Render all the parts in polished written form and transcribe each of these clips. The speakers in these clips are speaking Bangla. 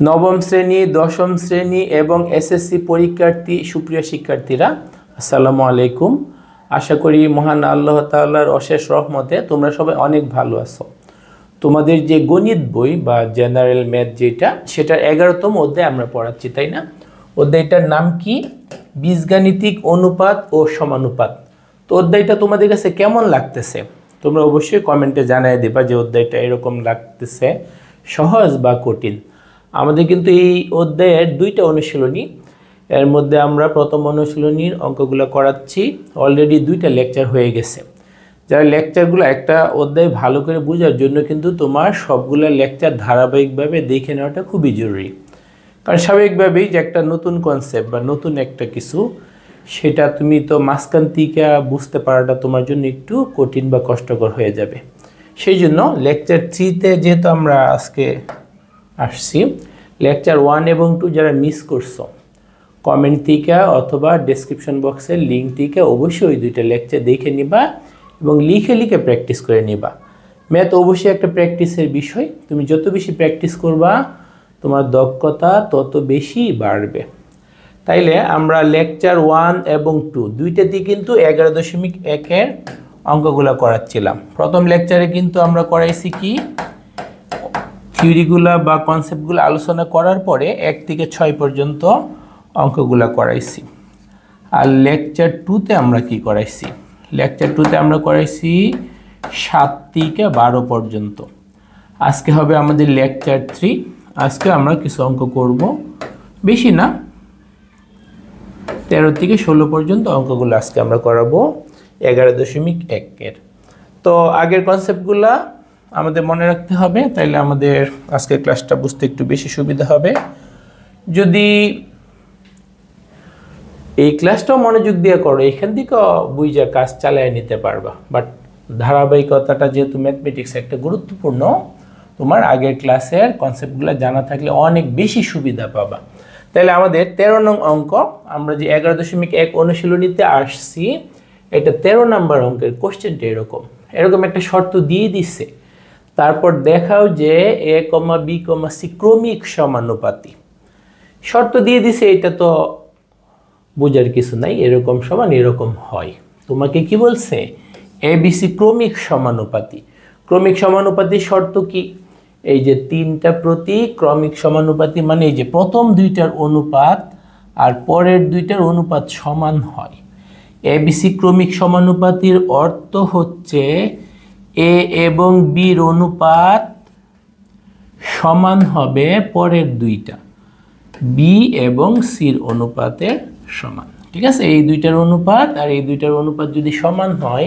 নবম শ্রেণী, দশম শ্রেণী এবং এসএসসি পরীক্ষার্থী সুপ্রিয় শিক্ষার্থীরা, আসসালামু আলাইকুম। আশা করি মহান আল্লাহ তাআলার অশেষ রহমতে তোমরা সবাই অনেক ভালো আছো। তোমাদের যে গণিত বই বা জেনারেল ম্যাথ সেটার 11তম অধ্যায় আমরা পড়াচ্ছি, তাই না? অধ্যায়টার নাম কি? বীজগাণিতিক অনুপাত ও সমানুপাত। তো অধ্যায়টা তোমাদের কাছে কেমন লাগতেছে তোমরা অবশ্যই কমেন্টে জানিয়ে দেবা যে অধ্যায়টা এরকম লাগতেছে, সহজ বা কঠিন। আমাদের কিন্তু এই অধ্যায়ের দুইটা অনুশীলনী, এর মধ্যে আমরা প্রথম অনুশীলনীর অঙ্কগুলো করাচ্ছি। অলরেডি দুইটা লেকচার হয়ে গেছে। যারা লেকচারগুলো একটা অধ্যায় ভালো করে বোঝার জন্য কিন্তু তোমার সবগুলো লেকচার ধারাবাহিকভাবে দেখে নেওয়াটা খুবই জরুরি। কারণ স্বাভাবিকভাবেই যে একটা নতুন কনসেপ্ট বা নতুন একটা কিছু, সেটা তুমি তো মাঝখান থেকে বুঝতে পারাটা তোমার জন্য একটু কঠিন বা কষ্টকর হয়ে যাবে। সেই জন্য লেকচার 3তে যেহেতু আমরা আজকে আসছি, লেকচার 1 এবং 2 যারা মিস করছো, কমেন্ট থেকে অথবা ডেসক্রিপশন বক্সের লিঙ্ক থেকে অবশ্যই ওই দুইটা লেকচার দেখে নিবা এবং লিখে লিখে প্র্যাকটিস করে নিবা। ম্যাথ অবশ্যই একটা প্র্যাকটিসের বিষয়। তুমি যত বেশি প্র্যাকটিস করবা তোমার দক্ষতা তত বেশি বাড়বে। তাইলে আমরা লেকচার 1 এবং 2 দুইটাতেই কিন্তু 11.1-এর অঙ্কগুলো করাচ্ছিলাম। প্রথম লেকচারে কিন্তু আমরা করাইছি কি, থিওরিগুলো বা কনসেপ্টগুলো আলোচনা করার পরে 1 থেকে 6 পর্যন্ত অঙ্কগুলো করাইছি। আর লেকচার 2তে আমরা কি করাইছি? লেকচার 2তে আমরা করাইছি 7 থেকে 12 পর্যন্ত। আজকে হবে আমাদের লেকচার 3। আজকে আমরা কিছু অঙ্ক করব, বেশি না, 13 থেকে 16 পর্যন্ত অঙ্কগুলো আজকে আমরা করাবো 11.1-এর। তো আগের কনসেপ্টগুলা আমাদের মনে রাখতে হবে, তাইলে আমাদের আজকের ক্লাসটা বুঝতে একটু বেশি সুবিধা হবে। যদি এই ক্লাসটাও মনোযোগ দিয়ে করো, এখান থেকেও বুঝার কাজ চালিয়ে নিতে পারবা। বাট ধারাবাহিকতাটা যেহেতু ম্যাথমেটিক্স একটা গুরুত্বপূর্ণ, তোমার আগের ক্লাসের কনসেপ্টগুলো জানা থাকলে অনেক বেশি সুবিধা পাবা। তাহলে আমাদের 13 নং অঙ্ক, আমরা যে 11.1 অনুশীলনীতে আসছি, এটা 13 নম্বর অঙ্কের কোশ্চেনটা এরকম একটা শর্ত দিয়ে দিচ্ছে। তারপর দেখাও যে a, b, c ক্রমিক সমানুপাতি। শর্ত দিয়ে দিছে, এটা তো বোঝার কিছু নাই, এরকম সমান এরকম হয়। তোমাকে কি বলছে? abc ক্রমিক সমানুপাতি। ক্রমিক সমানুপাতির শর্ত কি? এই যে 3টা প্রতীক ক্রমিক সমানুপাতি, মানে এই যে প্রথম দুইটার অনুপাত আর পরের দুইটার অনুপাত সমান হয়। abc ক্রমিক সমানুপাতির অর্থ হচ্ছে a এবং bর অনুপাত সমান হবে পরের দুইটা, b এবং cর অনুপাতের সমান। ঠিক আছে, এই দুইটার অনুপাত আর এই দুইটার অনুপাত যদি সমান হয়,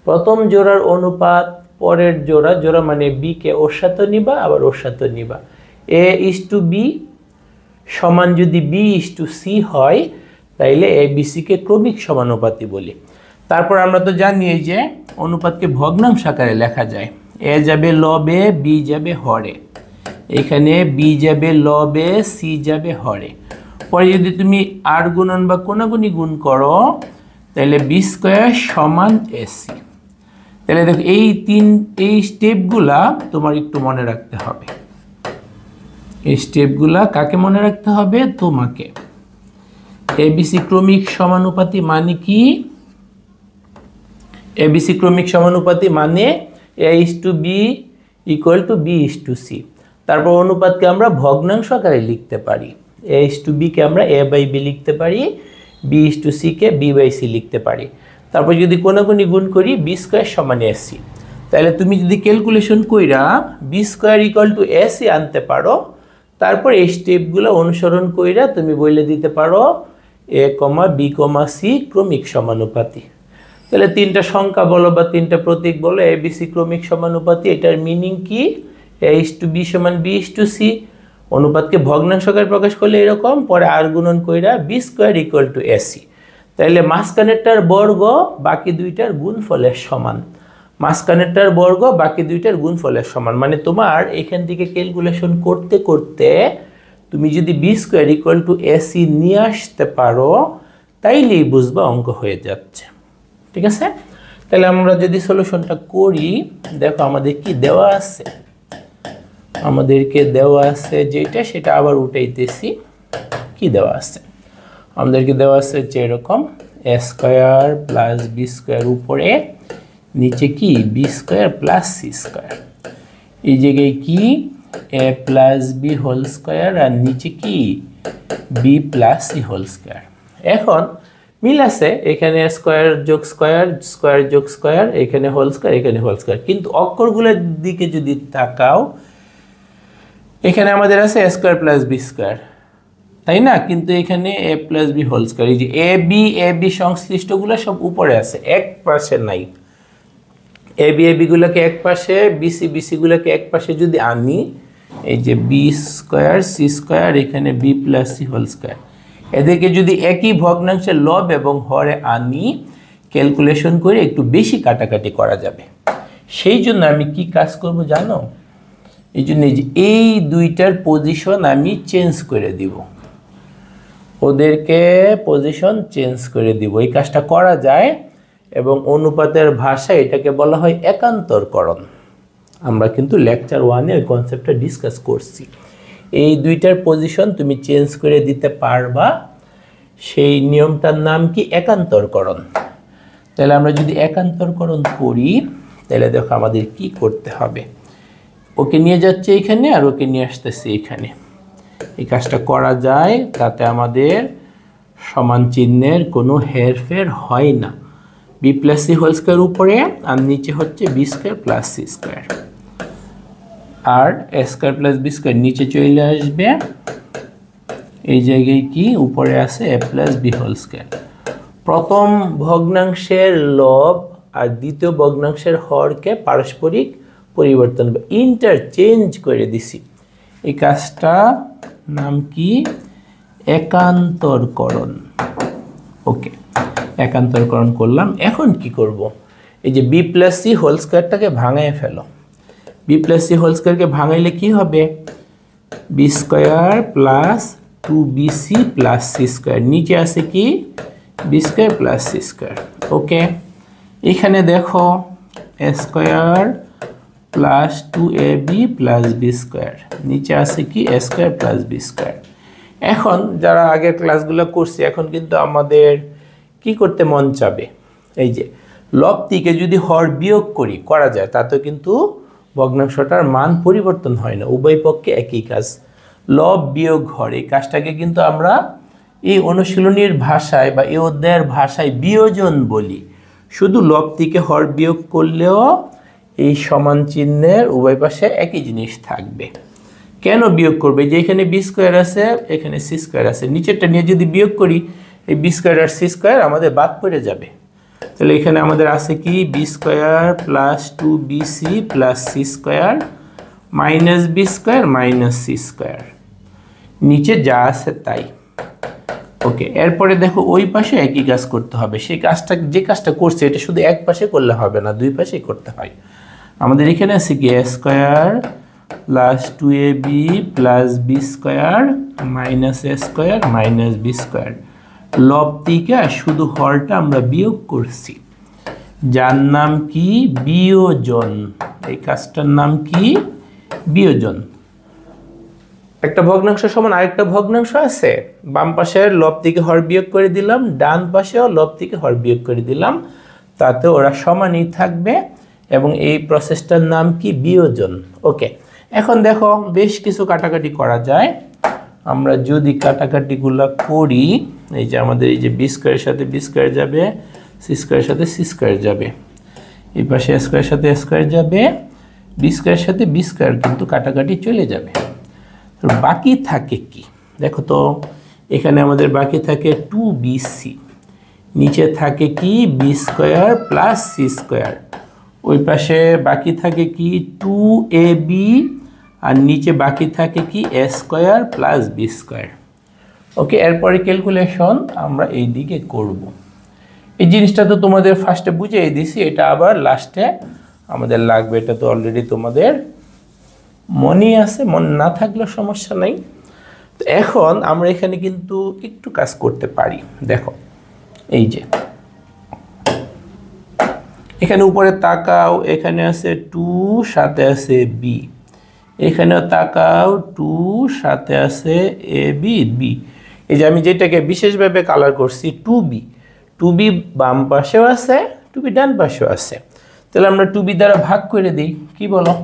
প্রথম জোড়ার অনুপাত পরের জোড়া মানে b কে ওর সাথে নিবা, আবার ওর সাথে নিবা। a:b সমান যদি b:c হয়, তাইলে abc কে ক্রমিক সমানুপাতি বলি। তারপর আমরা তো জানি এই যে অনুপাতকে ভগ্নাংশ আকারে লেখা যায়। a যাবে লবে, b যাবে হরে, এখানে b যাবে লবে, c যাবে হরে। পরে যদি তুমি আর গুণন বা কোনাগুনি গুণ করো, তাহলে b² সমান ac। তাহলে দেখো এই স্টেপগুলা তোমার একটু মনে রাখতে হবে। এই স্টেপগুলা কাকে মনে রাখতে হবে? তোমাকে। abc ক্রমিক সমানুপাতি মানে কি? abc ক্রমিক সমানুপাতি মানে a:b = b:c। তারপর অনুপাতকে আমরা ভগ্নাংশ আকারে লিখতে পারি। a:b কে আমরা a/b লিখতে পারি, b:c কে b/c লিখতে পারি। তারপর যদি কোনাগুনি গুণ করি, b² সমান ac। তাহলে তুমি যদি ক্যালকুলেশন কইরা b² = ac আনতে পারো, তারপর এই স্টেপগুলো অনুসরণ কইরা তুমি বলে দিতে পারো a, b, c ক্রমিক সমানুপাতি। তাহলে 3টা সংখ্যা বলো বা 3টা প্রতীক বলো abc ক্রমিক সমানুপাতি, এটার মিনিং কি? a:b সমান b:c। অনুপাতকে ভগ্নাংশ আকারে প্রকাশ করলে এরকম, পরে আর গুণন কইরা b² = ac। তাহলে মাঝখানেরটার বর্গ বাকি দুইটার গুণফলের সমান। মাঝখানেরটার বর্গ বাকি দুইটার গুণফলের সমান, মানে তোমার এখান থেকে ক্যালকুলেশন করতে করতে তুমি যদি b² = ac নিয়ে আসতে পারো, তাইলেই বুঝবা অঙ্ক হয়ে যাচ্ছে। ঠিক আছে, তাহলে আমরা যদি সলিউশনটা করি, দেখো আমাদের কি দেওয়া আছে। আমাদেরকে দেওয়া আছে যেটা সেটা আবার উঠাইতেছি। কি দেওয়া আছে আমাদেরকে? দেওয়া আছে হচ্ছে এরকম a square plus b square উপরে, নিচে কি b square plus c square. এই জায়গায় কি a plus b whole square আর নিচে কি b plus c whole square. এখন মিল আছে, এখানে স্কয়ার যোগ স্কয়ার, স্কয়ার যোগ স্কয়ার, এখানে হোল স্কয়ার, এখানে হোল স্কয়ার। কিন্তু অক্ষরগুলোর দিকে যদি তাকাও, এখানে আমাদের আছে a square plus b square, তাই না? কিন্তু এখানে a plus b whole square. এই যে a b সংশ্লিষ্টগুলো সব উপরে আছে, এক পাশে নাই। a b গুলোকে এক পাশে, b c গুলোকে এক পাশে যদি আনি, এই যে b স্কয়ার c স্কয়ার, এখানে b plus c whole square, এদেরকে যদি একই ভগ্নাংশের লব এবং হরে আনি, ক্যালকুলেশন করে একটু বেশি কাটাকাটি করা যাবে। সেই জন্য আমি কি কাজ করব জানো? এই জন্য এই দুইটার পজিশন আমি চেঞ্জ করে দিব, ওদেরকে পজিশন চেঞ্জ করে দিব। এই কাজটা করা যায় এবং অনুপাতের ভাষায় এটাকে বলা হয় একান্তরকরণ। আমরা কিন্তু লেকচার 1-এ এই কনসেপ্টটা ডিসকাস করছি। এই দুইটার পজিশন তুমি চেঞ্জ করে দিতে পারবা, সেই নিয়মটার নাম কি? একান্তরকরণ। তাহলে আমরা যদি একান্তরকরণ করি, তাহলে দেখো আমাদের কি করতে হবে। ওকে নিয়ে যাচ্ছে এখানে আর ওকে নিয়ে আসতেছে এখানে। এই কাজটা করা যায়, তাতে আমাদের সমান চিহ্নের কোনো হেরফের হয় না। b plus c whole square উপরে আর নিচে হচ্ছে b square plus c square, আর a square plus b square নিচে চলে আসবে। এই জায়গায় কি উপরে আছে a plus b whole square. প্রথম ভগ্নাংশের লব আর দ্বিতীয় ভগ্নাংশের হরকে পারস্পরিক পরিবর্তন বা ইন্টারচেঞ্জ করে দিছি। এই কাজটা নাম কি? একান্তরকরণ। ওকে, একান্তরকরণ করলাম। এখন কি করব? এই যে b প্লাস c হোল স্কয়ারটাকে ভাঙায় ফেলো। b প্লাস c হোল স্কয়ারকে ভাঙাইলে কি হবে? b square plus 2bc plus c square, নিচে আছে কি b square plus c square. Okay, এখানে দেখো a square plus 2ab plus b square, নিচে আছে কি a square plus b square. এখন যারা আগের ক্লাসগুলো করছি, এখন কিন্তু আমাদের কি করতে মন চাবে? এই যে লব থেকে যদি হর বিয়োগ করা যায়, তাতে কিন্তু ভগ্নাংশটার মান পরিবর্তন হয় না, উভয় পক্ষে একই কাজ। লব বিয়োগ হর, এই কাজটাকে কিন্তু আমরা এই অনুশীলনীর ভাষায় বা এই অধ্যায়ের ভাষায় বিয়োজন বলি। শুধু লব থেকে হর বিয়োগ করলেও এই সমান চিহ্নের উভয় পাশে একই জিনিস থাকবে। কেন বিয়োগ করবে? যে এখানে b স্কয়ার আছে, এখানে c স্কয়ার আছে, নিচেরটা নিয়ে যদি বিয়োগ করি, এই b স্কয়ার আর c স্কয়ার আমাদের বাদ পড়ে যাবে। তাহলে এখানে আমাদের আছে কি b square plus 2bc plus c square minus b square minus c square, নিচে যা আছে তাই। ওকে, এরপরে দেখো ওই পাশে একই কাজ করতে হবে। সেই কাজটা, যে কাজটা করছে, এটা শুধু এক পাশে করলে হবে না, দুই পাশেই করতে হয়। আমাদের এখানে আছে কি a square plus 2ab plus b square minus a square minus b square. লব থেকে শুধু হরটা আমরা বিয়োগ করছি, যার নাম কি? বিয়োজন। এই কাজটার নাম কি? বিয়োজন। একটা ভগ্নাংশ সমান আরেকটা ভগ্নাংশ আছে, বাম পাশের লব থেকে হর বিয়োগ করে দিলাম, ডান পাশেও লব থেকে হর বিয়োগ করে দিলাম, তাতে ওরা সমানই থাকবে এবং এই প্রসেসটার নাম কি? বিয়োজন। ওকে, এখন দেখো বেশ কিছু কাটাকাটি করা যায়। আমরা যদি কাটাকাটিগুলো করি, এই যে আমাদের এই যে b স্কয়ারের সাথে b স্কয়ার যাবে, c স্কয়ারের সাথে c স্কয়ার যাবে, এই পাশে a স্কয়ারের সাথে a স্কয়ার যাবে, b স্কয়ারের সাথে b স্কয়ার কিন্তু কাটাকাটি চলে যাবে। তো বাকি থাকে কি? দেখো তো, এখানে আমাদের বাকি থাকে 2bc, নিচে থাকে কি b square plus c square, ওই পাশে বাকি থাকে কি 2ab আর নিচে বাকি থাকে কি a square plus b square. Okay, এরপরে ক্যালকুলেশন আমরা এই দিকে করব। এই জিনিসটা তো তোমাদের ফার্স্টে বুঝিয়ে দিছি, এটা আবার লাস্টে আমাদের লাগবে। এটা তো অলরেডি তোমাদের মনে আছে, মন না থাকলেও সমস্যা নাই। তো এখন আমরা এখানে কিন্তু একটু কাজ করতে পারি। দেখো এই যে এখানে উপরে তাকাও, এখানে আছে 2, সাথে আছে b, এখানেও তাকাও 2 সাথে আছে এ বি বি। এই যে আমি যেটাকে বিশেষভাবে কালার করছি 2b, 2b বাম পাশেও আছে 2b ডান পাশেও আছে। তাহলে আমরা 2b দ্বারা ভাগ করে দিই, কি বলো?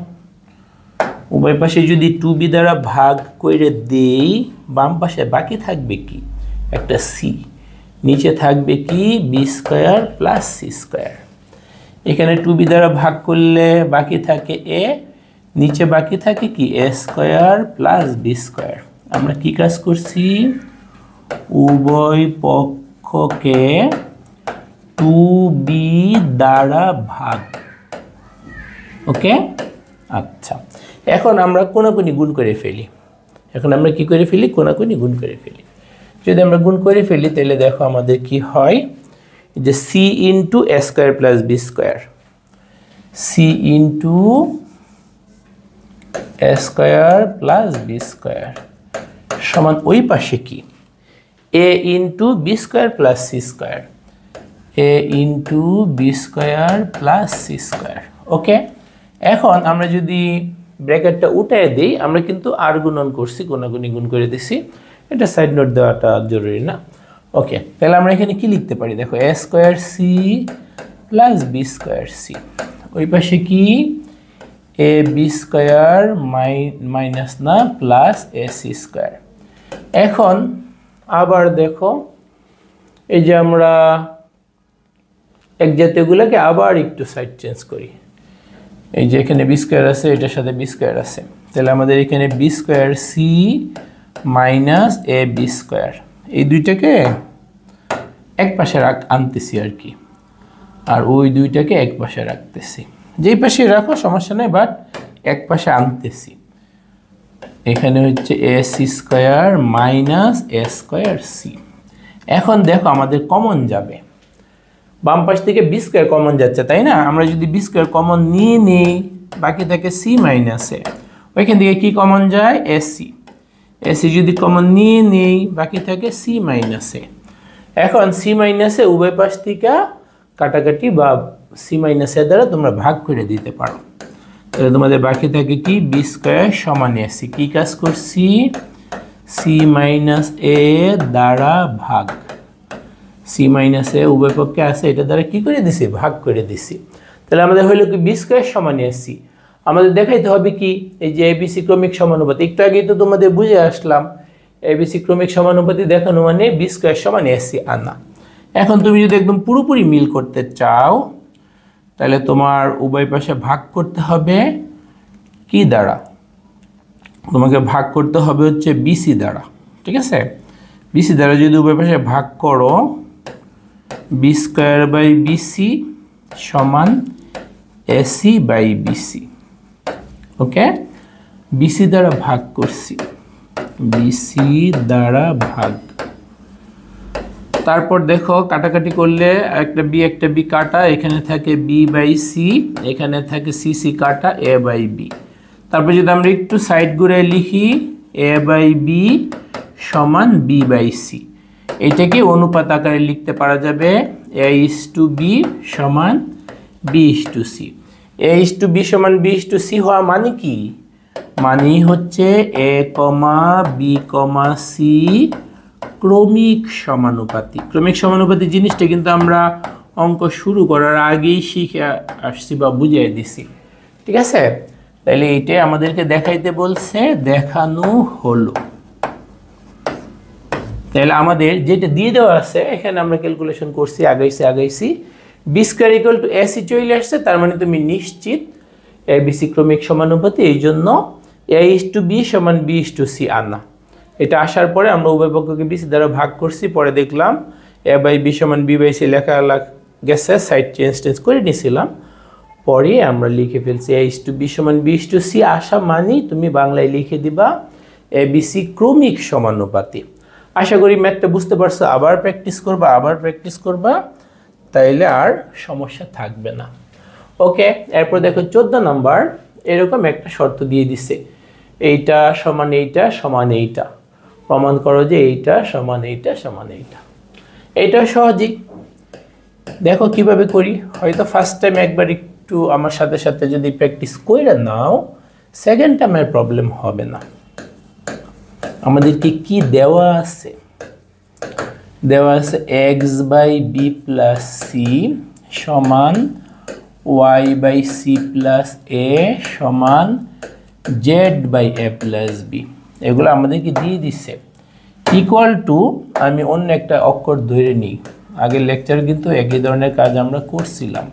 উভয় পাশে যদি 2b দ্বারা ভাগ করে দেই বাম পাশে বাকি থাকবে কি? একটা c, নিচে থাকবে কি b square plus c square. এখানে 2b দ্বারা ভাগ করলে বাকি থাকে a, নিচে বাকি থাকে কি a square plus b square. আমরা কি কাজ করছি? উভয় পক্ষকে 2b দ্বারা ভাগ। ওকে, আচ্ছা, এখন আমরা কোনাকুনি গুণ করে ফেলি। এখন আমরা কি করে ফেলি? কোনাকুনি গুণ করে ফেলি। যদি আমরা গুণ করে ফেলি তাহলে দেখো আমাদের কি হয়, যে c into a square plus b square, c into a square plus b square সমান ওই পাশে কি a into b square plus c square, a into b square plus c square. Okay, এখন আমরা যদি ব্র্যাকেটটা উঠায় দিই, আমরা কিন্তু আর গুণন করছি, কোনাকুনি গুণ করে দিছি, এটা সাইড নোট দেওয়াটা জরুরি না। ওকে, তাহলে আমরা এখানে কি লিখতে পারি? দেখো a square c plus b square c, ওই পাশে কি a b স্কয়ার মাইনাস না প্লাস a c স্কয়ার। এখন আবার দেখো এই যে আমরা এক জাতীয়গুলোকে আবার একটু সাইড চেঞ্জ করি। এই যে এখানে বি স্কয়ার আছে, এটার সাথে বি স্কয়ার আছে, তাহলে আমাদের এখানে B square C minus A B square, এই দুইটাকে এক পাশে আনতেছি আর কি, আর ওই দুইটাকে এক পাশে রাখতেছি। যেই পাশে রাখো সমস্যা নেই, বাট এক পাশে আনতেছি। এখানে হচ্ছে A C square minus A square C. এখন দেখো আমাদের কমন যাবে, বাম পাশ থেকে বি স্কয়ার কমন যাচ্ছে, তাই না? আমরা যদি বি স্কয়ার কমন নিয়ে নিই, বাকি থাকে সি মাইনাস এ, ওইখান থেকে কি কমন যায়? এসি। এসি যদি কমন নিয়ে নিই, বাকি থাকে সি মাইনাস এ। এখন সি মাইনাস এ উভয় পাশ থেকে কাটাকাটি বা সি মাইনাস এ দ্বারা তোমরা ভাগ করে দিতে পারো। তাহলে তোমাদের বাকি থাকে কি? বি স্কয়ার সমান এসি। কি কাজ করছি? সি মাইনাস এ দ্বারা ভাগ, সি মাইনাস এ উভয় পক্ষে আছে, এটা দ্বারা কি করে দিছি? ভাগ করে দিছি। তাহলে আমাদের হইলো কি? বি স্কয়ার সমান এসি। আমাদের দেখাইতে হবে কি? এই যে এবিসি ক্রমিক সমানুপাতি, একটু আগেই তো তোমাদের বুঝে আসলাম, এবিসি ক্রমিক সমানুপাতি দেখানো মানে বি স্কয়ার সমান এসি আনা। এখন তুমি যদি একদম পুরোপুরি মিল করতে চাও, তাহলে তোমার উভয় পাশে ভাগ করতে হবে কি দ্বারা? তোমাকে ভাগ করতে হবে হচ্ছে বিসি দ্বারা, ঠিক আছে? বিসি দ্বারা যদি উভয় পাশে ভাগ করো, বি স্কয়ার বাই বিসি সমান AC by BC. Okay, BC দ্বারা ভাগ করছি, বিসি দ্বারা ভাগ। তারপর দেখো কাটাকাটি করলে একটা বি কাটা, এখানে থাকে বি বাই সি, এখানে থাকে সি সি কাটা, এ বাই বি। তারপর যদি আমরা একটু সাইড ঘুরে লিখি, এ বাই বি সমান বি বাই সি, এটাকে অনুপাত আকারে লিখতে পারা যাবে এ ইস টু বি সমান B is to C. A is to B সমান বি ইস টু সি হওয়া মানে কি? মানে হচ্ছে এ কমা বি কমা সি ক্রমিক সমানুপাতি। ক্রমিক সমানুপাতি জিনিসটা কিন্তু আমরা অঙ্ক শুরু করার আগেই শিখে আসছি বা বুঝিয়ে দিছি, ঠিক আছে? তাহলে এইটাই আমাদেরকে দেখাইতে বলছে, দেখানো হলো। তাহলে আমাদের যেটা দিয়ে দেওয়া আছে এখানে আমরা ক্যালকুলেশন করছি, আগাইছি b square equal to ac চলে আসছে, তার মানে তুমি নিশ্চিত এ বিসি ক্রমিক সমানুপাতি, এই জন্য এ ইস টু বি সমান বি ইস টু সি আনা। এটা আসার পরে আমরা উভয় পক্ষকে বিসি দ্বারা ভাগ করছি, পরে দেখলাম এ বাই বি সমান বি বাই সি লেখা গেছে, সাইড চেঞ্জ করে নিয়েছিলাম, পরে আমরা লিখে ফেলছি এ ইস টু বি সমান বি ইস টু সি। আসা মানেই তুমি বাংলায় লিখে দিবা এ বিসি ক্রমিক সমানুপাতি। আশা করি ম্যাথটা বুঝতে পারছো। আবার প্র্যাকটিস করবা, তাইলে আর সমস্যা থাকবে না। ওকে, এরপর দেখো 14 নম্বর, এরকম একটা শর্ত দিয়ে দিছে, এইটা সমান এইটা সমান এইটা, প্রমাণ করো যে এইটা সমান এইটা সমান এইটা। এইটা সহজই, দেখো কিভাবে করি। হয়তো ফার্স্ট টাইম একবার একটু আমার সাথে যদি প্র্যাকটিস করে নাও, সেকেন্ড টার্মের প্রবলেম হবে না। আমাদেরকে কি দেওয়া আছে? দেওয়া আছে x/b + c সমান y/c + a সমান z/a + b। এগুলো আমাদেরকে দিয়ে দিচ্ছে। ইকুয়াল টু, আমি অন্য একটা অক্ষর ধরে নিই, আগের লেকচারে কিন্তু একই ধরনের কাজ আমরা করছিলাম।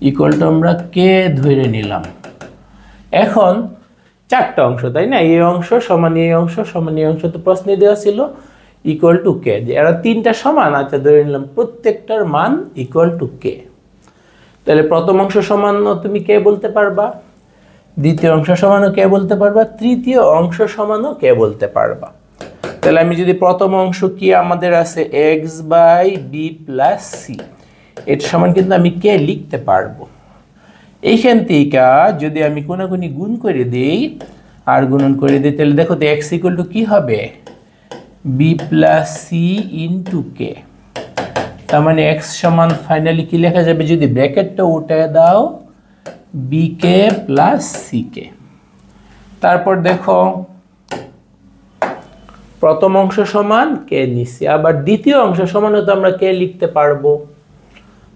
ইকুয়াল টু আমরা কে ধরে নিলাম। এখন চারটা অংশ, তাই না? এই অংশ সমান এই অংশ সমান এই অংশ তো প্রশ্নে দেওয়া ছিল ইকুয়াল টু কে। এরা তিনটা সমান, আচ্ছা ধরে নিলাম প্রত্যেকটার মান ইকুয়াল টু কে। তাহলে প্রথম অংশ সমানও তুমি কে বলতে পারবা, দ্বিতীয় অংশ সমানও কে বলতে পারবা, তৃতীয় অংশ সমানও কে বলতে পারবা। তাহলে আমি যদি প্রথম অংশ কি আমাদের আছে x/b + c, এর সমান কিন্তু আমি কে লিখতে পারবো। এইখান থেকে যদি আমি কোনাকুনি গুণ করে দিই আর গুণন করে দিই, তাহলে দেখো তো x = কি হবে, b + c * k। তার মানে x সমান ফাইনালি কি লেখা যাবে, যদি ব্র্যাকেটটা উঠায় দাও bk + ck। তারপর দেখো প্রথম অংশ সমান কে নিছি, আবার দ্বিতীয় অংশ সমানও তো আমরা কে লিখতে পারবো।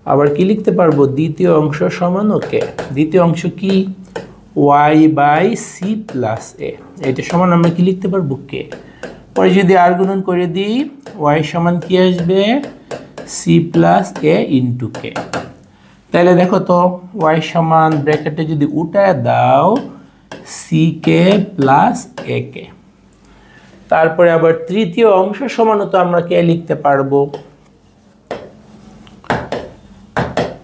আবার কি লিখতে পারবো, দ্বিতীয় অংশ সমানও কে। দ্বিতীয় অংশ কি, y/c + a, এটা সমান আমরা কি লিখতে পারবো, কে। পরে যদি আর গুণন করে দিই, y সমান কি আসবে, c + a * k। তাহলে দেখো তো y সমান ব্র্যাকেটে যদি উঠায় দাও ck + ak। তারপরে আবার তৃতীয় অংশ সমানও তো আমরা কে লিখতে পারবো।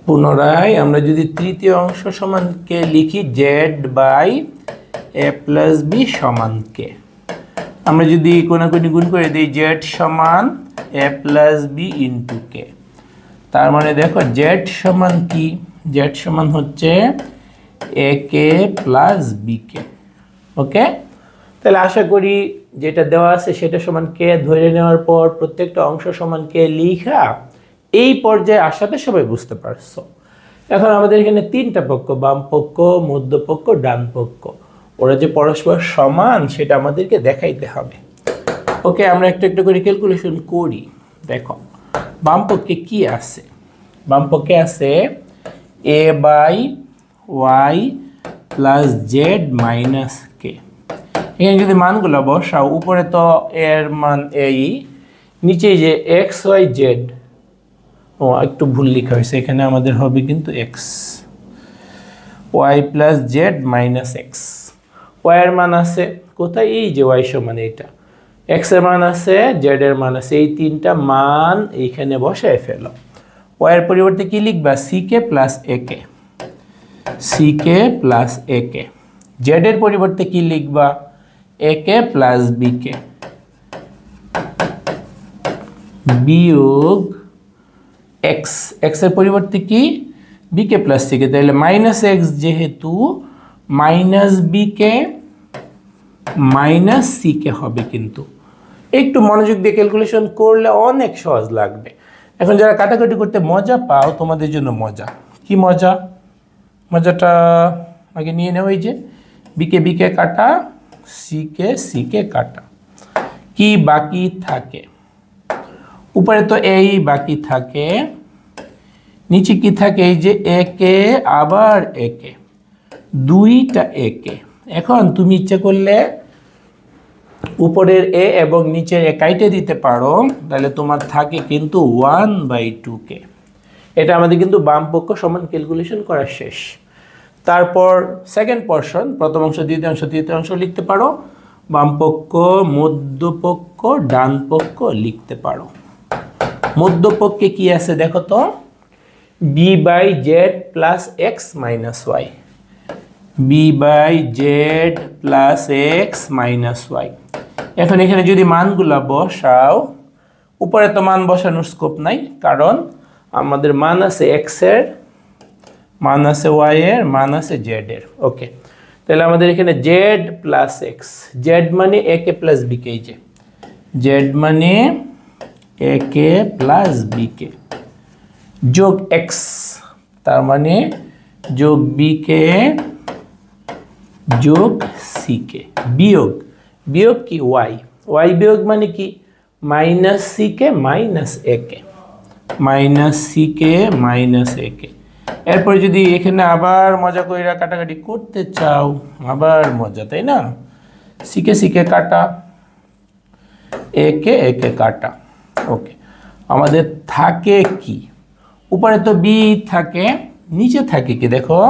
পুনরায় আমরা যদি তৃতীয় অংশ সমান কে লিখি, z/a + b সমান কে। আমরা যদি কোনাকুনি গুণ করে দিই, z সমান a + b * k। তার মানে দেখো z সমান কি, z সমান হচ্ছে ak + bk। ওকে, তাহলে আশা করি যেটা দেওয়া আছে সেটা সমান কে ধরে নেওয়ার পর প্রত্যেকটা অংশ সমান কে লিখা এই পর্যায়ে আসাতে সবাই বুঝতে পারছো। এখন আমাদের এখানে তিনটা পক্ষ, বাম পক্ষ, মধ্য পক্ষ, ডান পক্ষ, ওরা যে পরস্পর সমান সেটা আমাদেরকে দেখাইতে হবে। ওকে, আমরা একটু একটু করে ক্যালকুলেশন করি। দেখো বাম পক্ষে কি আছে, বাম পক্ষে আছে a/y + z - k। এখানে যদি মানগুলো বসাও, উপরে তো এর মান এই, নিচে যে x y z, ও একটু ভুল লেখা হয়েছে, এখানে আমাদের হবে কিন্তু x, y + z - x। y এর মান আছে কোথায়, এই যে y সমান এটা, x এর মান আছে, z এর মান আছে, এই তিনটা মান এইখানে বসায় ফেলো। y এর পরিবর্তে কি লিখবা, ck + ak, ck + ak। z এর পরিবর্তে কি লিখবা, ak + bk বিয়োগ x, x এর পরিবর্তে কি, bk + ck। তাহলে -x যেহেতু -bk - ck হবে। কিন্তু একটু মনোযোগ দিয়ে ক্যালকুলেশন করলে অনেক সহজ লাগবে। এখন যারা কাটাকাটি করতে মজা পাও, তোমাদের জন্য মজা। কি মজা, মজাটা আগে নিয়ে নেও। এই যে bk কাটা, ck কাটা, কি বাকি থাকে, উপরে তো এই বাকি থাকে, নিচে কি থাকে, এই যে ak আবার ak, দুইটা ak। এখন তুমি ইচ্ছা করলে উপরের a এবং নিচের a কাইটে দিতে পারো, তাহলে তোমার থাকে কিন্তু 1/2k। এটা আমাদের কিন্তু বাম পক্ষ সমান ক্যালকুলেশন করা শেষ। তারপর সেকেন্ড পোরশন, প্রথম অংশ, দ্বিতীয় অংশ, তৃতীয় অংশ লিখতে পারো, বাম পক্ষ, মধ্য পক্ষ, ডান পক্ষ লিখতে পারো। মধ্য পক্ষে কি আছে দেখো তো, b/z + x - y, b/z + x - y। এখন এখানে যদি মানগুলা বসাও, উপরে তো মান বসানোর স্কোপ নাই, কারণ আমাদের মান আছে x এর, মান আছে y এর, মান আছে z এর। ওকে, তাহলে আমাদের এখানে z + x, z মানে ak + bk, যে z মানে ak + bk যোগ x, তার মানে যোগ bk যোগ সি কে বিয়োগ বিয়োগ কি ওয়াই ওয়াই বিয়োগ মানে কি মাইনাস সি কে মাইনাস এ k minus C K minus এ কে। এরপরে যদি এখানে আবার মজা করে কাটাকাটি করতে চাও আবার মজা তাই না সি কে কাটা এ কে কাটা ওকে আমাদের থাকে কি উপরে তো বি থাকে নিচে থাকে কি দেখো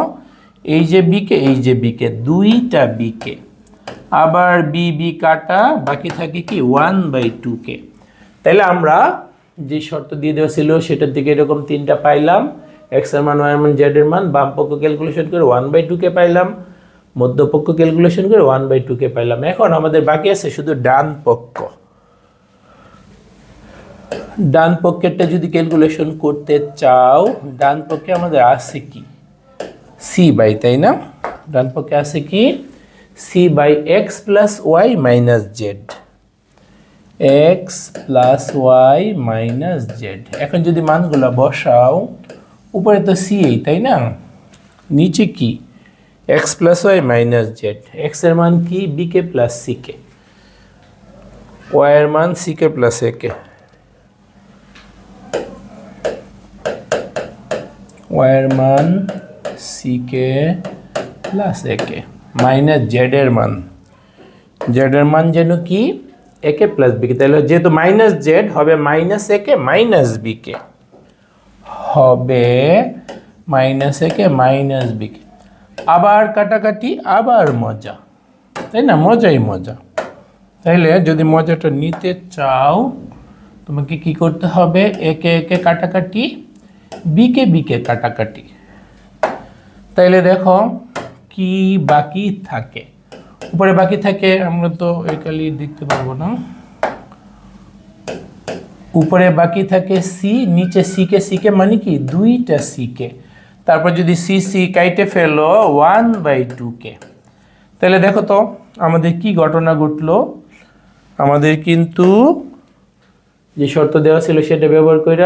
এই যে বি কে দুইটা বি কে আবার বি কাটা বাকি থাকে কি 1/2 কে তাহলে আমরা যে শর্ত দিয়ে দেওয়া ছিল সেটার দিকে এরকম তিনটা পাইলাম x এর মান y এর মান z এর মান বাম পক্ষ ক্যালকুলেশন করে 1/2 কে পাইলাম মধ্যপক্ষ ক্যালকুলেশন করে 1/2 কে পাইলাম এখন আমাদের বাকি আছে শুধু ডান পক্ষেরটা যদি ক্যালকুলেশন করতে চাও ডান পক্ষে আমাদের আছে কি সি বাই তাই না ডান পক্ষে আছে কি C by x plus y minus z x plus y minus z এখন যদি মানগুলো বসাও উপরে তো সি এই তাই না নিচে কি x plus y minus z x এর মান কি B k plus C k y এর মান C k plus A k y এর মান C k plus A k minus z এর মান যেন কি এ কে প্লাস বি কে তাহলে যেহেতু মাইনাস জেড হবে মাইনাস এ কে মাইনাস বি কে হবে মাইনাস এ কে মাইনাস বি কে আবার কাটাকাটি আবার মজা তাই না মজাই মজা তাইলে যদি মজাটা নিতে চাও তোমাকে কি করতে হবে এ কে কাটাকাটি বি কে কাটাকাটি তাইলে দেখো কি বাকি থাকে উপরে বাকি থাকে আমরা তো একালি দেখতে পারবো না উপরে বাকি থাকে সি নিচে সি কে মানে কি দুইটা সি কে তারপর যদি সি কাইটে ফেলো 1/2 কে তাহলে দেখো তো আমাদের কি ঘটনা ঘটলো আমাদের কিন্তু যে শর্ত দেওয়া ছিল সেটা ব্যবহার করে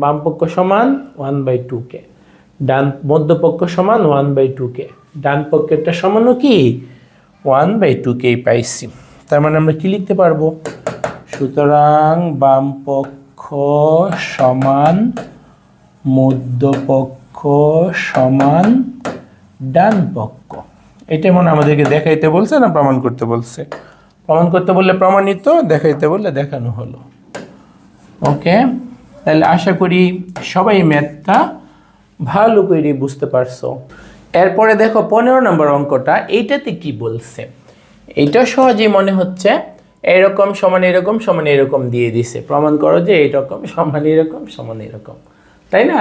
বাম পক্ষ সমান 1/2 কে ডান মধ্যপক্ষ সমান 1/2 কে ডান পক্ষেরটা সমানও কি 1/2 কে পাইছি তার মানে আমরা কি লিখতে পারবো সুতরাং বাম পক্ষ সমান মধ্যপক্ষ সমান ডান পক্ষ এটা মনে আমাদেরকে দেখাইতে বলছে না প্রমাণ করতে বলছে প্রমাণ করতে বললে প্রমাণিত দেখাইতে বললে দেখানো হলো ওকে তাহলে আশা করি সবাই ম্যাথটা ভালো করে বুঝতে পারছো এরপরে দেখো 15 নম্বর অঙ্কটা এইটাতে কি বলছে এইটা সহজেই মনে হচ্ছে এরকম সমান এরকম সমান এরকম দিয়ে দিছে প্রমাণ করো যে এইরকম সমান এরকম তাই না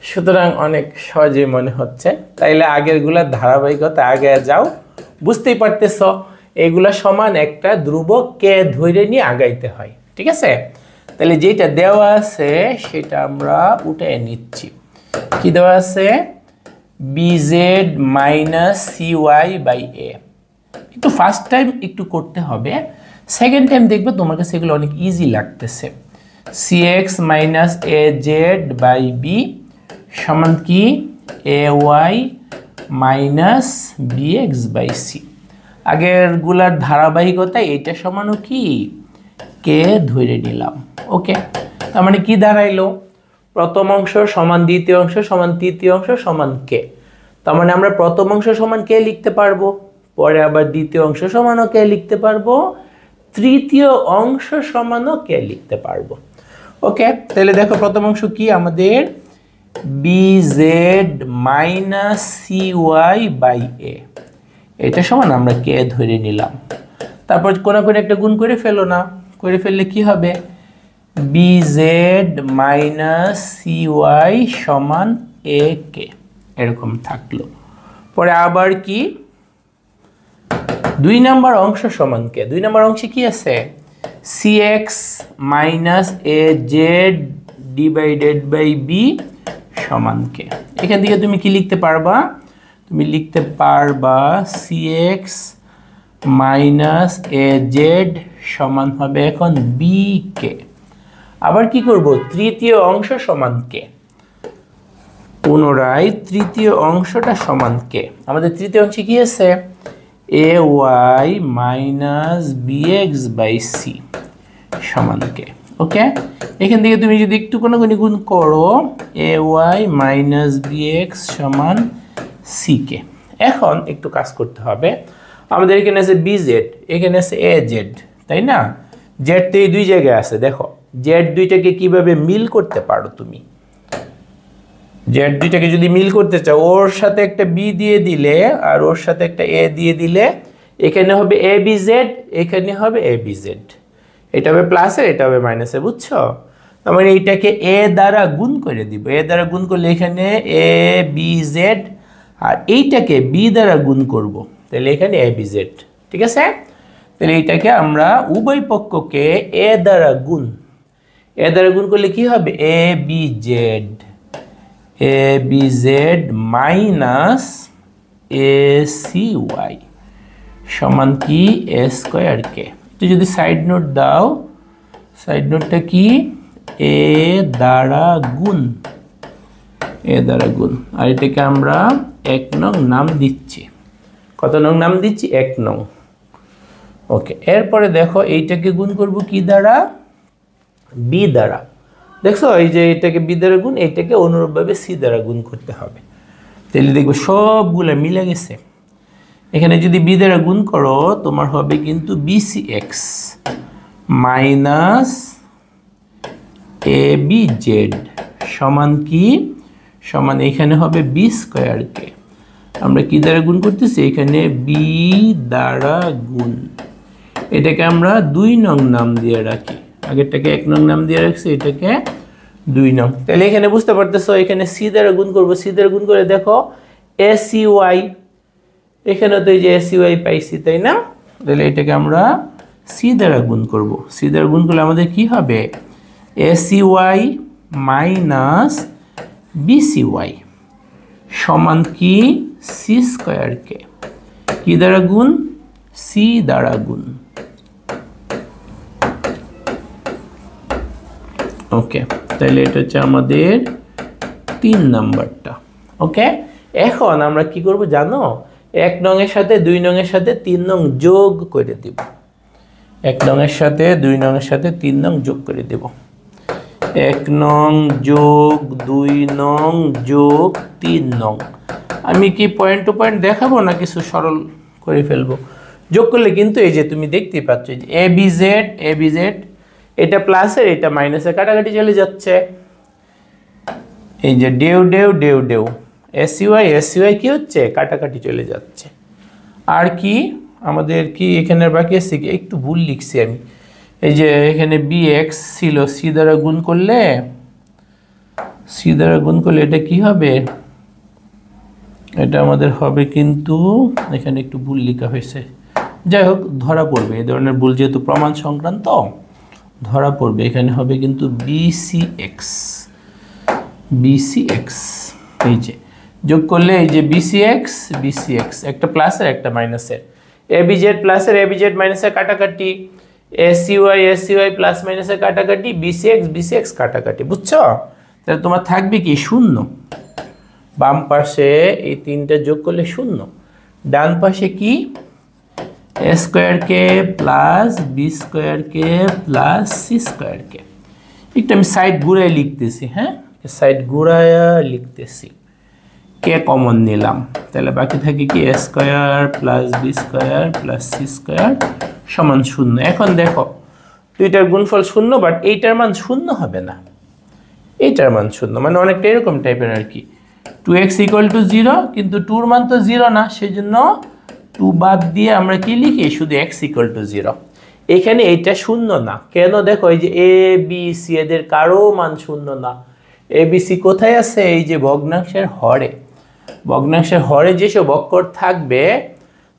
সুতরাং অনেক সহজেই মনে হচ্ছে তাইলে আগেরগুলা ধারাবাহিকতা আগে যাও বুঝতেই পারতেছ এগুলা সমান একটা ধ্রুবক কে ধরে নিয়ে আগাইতে হয় ঠিক আছে তাহলে যেটা দেওয়া আছে সেটা আমরা উঠে নিচ্ছি কি দেওয়া আছে bz minus cy by a একটু ফার্স্ট টাইম একটু করতে হবে সেকেন্ড টাইম দেখবে তোমার কাছে এগুলো অনেক ইজি লাগতেছে cx minus az by b সমান কি ay minus bx by c আগেরগুলার ধারাবাহিকতা এটা সমানও কি কে ধরে নিলাম ওকে তার মানে কি দাঁড়াইলো প্রথম অংশ সমান দ্বিতীয় অংশ সমান তৃতীয় অংশ সমান কে তার মানে আমরা প্রথম অংশ সমান কে লিখতে পারবো পরে আবার দ্বিতীয় অংশ সমানও কে লিখতে পারবো তৃতীয় অংশ সমানও কে লিখতে পারবো ওকে তাহলে দেখো প্রথম অংশ কি আমাদের bz minus cy by a এটা সমান আমরা কে ধরে নিলাম তারপর কোন একটা গুণ করে ফেলো না করে ফেললে কি হবে bz মাইনাস cy সমান a কে এরকম থাকলো পরে আবার কি দুই নম্বর অংশ সমান কে দুই নম্বর অংশে কি আছে cx minus az divided by b সমান কে এখান থেকে তুমি কি লিখতে পারবা তুমি লিখতে পারবা cx মাইনাস az সমান হবে এখন b কে আবার কি করব তৃতীয় অংশ সমান কে পুনরায় তৃতীয় অংশটা সমান কে? আমাদের তৃতীয় অংশে কি আছে? ay minus bx by C সমান কে। ওকে, এখান থেকে তুমি যদি একটু কোনো গুণ করো ay মাইনাস bx সমান সি কে। এখন একটু কাজ করতে হবে, আমাদের এখানে আছে bz, এখানে আছে az, তাই না? জেড তো এই দুই জায়গায় আছে, দেখো জেড দুইটাকে কিভাবে মিল করতে পারো তুমি। জেড দুইটাকে যদি মিল করতে চাও, ওর সাথে একটা বি দিয়ে দিলে আর ওর সাথে একটা এ দিয়ে দিলে এখানে হবে এ বি জেড, এখানে হবে এ বি জেড। এটা হবে প্লাসের, এটা হবে মাইনাসের, বুঝছো? তার মানে এইটাকে এ দ্বারা গুণ করে দিব, এ দ্বারা গুণ করলে এখানে এ বি জেড, আর এইটাকে বি দ্বারা গুণ করব, তাহলে এখানে এ বি জেড। ঠিক আছে, তাহলে এইটাকে আমরা উভয় পক্ষকে এ দ্বারা গুণ, এ দ্বারা গুণ করলে কি হবে? A b z, a b z minus a C y সমান কি? এ স্কোয়ার কে। তো যদি সাইড নোট দাও, সাইড নোটটা কি? এ দ্বারা গুণ, এ দ্বারা গুণ, আর এটাকে আমরা 1 নং নাম দিচ্ছি। কত নং নাম দিচ্ছি? 1 নং। ওকে, এরপরে দেখো এইটাকে গুণ করব কি দ্বারা? বি দ্বারা। দেখছো এই যে এটাকে বি দ্বারা গুণ, এইটাকে অনুরূপভাবে সি দ্বারা গুণ করতে হবে, তাহলে দেখবো সবগুলো মিলে গেছে। এখানে যদি বি দ্বারা গুণ করো তোমার হবে কিন্তু বিসি এক্স মাইনাস এ বি জেড সমান কি? সমান এখানে হবে বি স্কোয়ার কে। আমরা কি দ্বারা গুণ করতেছি? এখানে বি দ্বারা গুণ, এটাকে আমরা 2 নং নাম দিয়ে রাখি, আগেরটাকে 1 নং নাম দিয়ে রাখছি, এটাকে 2 নং। তাহলে এখানে বুঝতে পারতেছো এখানে সি দ্বারা গুণ করবো, সি দ্বারা গুণ করে দেখো এ সি ওয়াই, এখানে তো এই যে এ সি ওয়াই পাইছি, তাই না? তাহলে এটাকে আমরা সি দ্বারা গুণ করব, সি দ্বারা গুণ করলে আমাদের কি হবে? A C y minus B C y সমান কি? C square k. কি দ্বারা গুণ? সি দ্বারা গুণ। ওকে, তাহলে এটা হচ্ছে আমাদের 3 নাম্বারটা। ওকে, এখন আমরা কি করব জানো? 1 নং এর সাথে 2 নং এর সাথে 3 নং যোগ করে দেব, 1 নং এর সাথে 2 নং এর সাথে 3 নং যোগ করে দেব। 1 নং যোগ 2 নং যোগ 3 নং। আমি কি পয়েন্ট টু পয়েন্ট দেখাবো না কিছু সরল করে ফেলবো? যোগ করলে কিন্তু এই যে তুমি দেখতেই পাচ্ছ যে এ b z, a b Z, এটা প্লাসের এটা মাইনাসের কাটাকাটি চলে যাচ্ছে, এই যে ডেউ ডেউ ডেউ ডেউ, এসইউআই এসইউআই কি হচ্ছে? কাটাকাটি চলে যাচ্ছে। আর কি আমাদের কি এখানে বাকি আছে? কি একটু ভুল লিখছি আমি, এই যে এখানে বি এক্স ছিল, সি দ্বারা গুণ করলে, সি দ্বারা গুণ করলে এটা কি হবে? এটা আমাদের হবে কিন্তু এখানে একটু ভুল লেখা হয়েছে, যাই হোক ধরা পড়বে, এই ধরনের ভুল যেহেতু প্রমাণ সংক্রান্ত ধরা পড়বে। এখানে হবে কিন্তু বিসি এক্স, বিসি এক্স, এই যে যোগ করলে এই যে বিসি এক্স, বিসি এক্স, একটা প্লাসের একটা মাইনাসের, এ বি জেড প্লাসের এ বি জেড মাইনাসের কাটাকাটি, এসইউআই এসইউআই প্লাস মাইনাসের কাটাকাটি, বিসি এক্স কাটাকাটি, বুঝছো? তাহলে তোমার থাকবে কি? 0। বাম পাশে এই 3টা যোগ করলে 0, ডান পাশে কি? A square k plus b square K plus c square কে। একটু আমি সাইড ঘুরায় লিখতেছি, হ্যাঁ সাইড ঘুরায় লিখতেছি, কে কমন নিলাম, তাহলে বাকি থাকে কি? A square plus b square plus c square সমান 0। এখন দেখো দুইটার গুণফল 0, বাট এইটার মান 0 হবে না, এইটার মান 0, মানে অনেকটা এরকম টাইপের আর কি। 2x = 0, কিন্তু 2-র মান তো 0 না, সেই জন্য 2 বাদ দিয়ে আমরা কি লিখি? শুধু x = 0। এখানে এইটা 0 না কেন? দেখো এই যে এ বি সি এদের কারো মান 0 না। এ বি সি কোথায় আছে? এই যে ভগ্নাংশের হরে, ভগ্নাংশের হরে যেসব অক্ষর থাকবে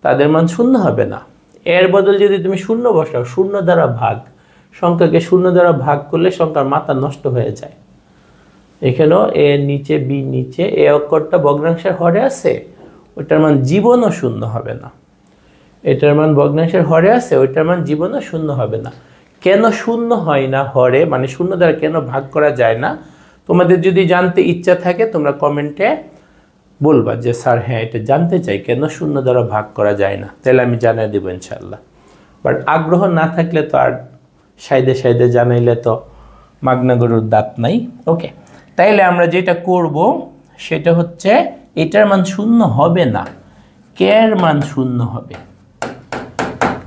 তাদের মান 0 হবে না। এর বদল যদি তুমি 0 বসাও, 0 দ্বারা ভাগ, সংখ্যাকে 0 দ্বারা ভাগ করলে সংখ্যার মাথা নষ্ট হয়ে যায়। এখানেও এ নিচে বি নিচে, এ অক্ষরটা ভগ্নাংশের হরে আছে, ওইটার মান জীবনও 0 হবে না। এটার মান ভগ্নাংশের হরে আছে, ওইটার মান জীবনও 0 হবে না। কেন 0 হয় না হরে, মানে 0 দ্বারা কেন ভাগ করা যায় না? তোমাদের যদি জানতে ইচ্ছা থাকে তোমরা কমেন্টে বলবা যে স্যার হ্যাঁ এটা জানতে চাই কেন শূন্য দ্বারা ভাগ করা যায় না, তাহলে আমি জানিয়ে দেবো ইনশাল্লাহ। বাট আগ্রহ না থাকলে তো আর সাইডে সাইডে জানাইলে তো মাগনা গরুর দাঁত নাই। ওকে, তাইলে আমরা যেটা করব সেটা হচ্ছে এটার মান শূন্য হবে না, কে এর মান শূন্য হবে।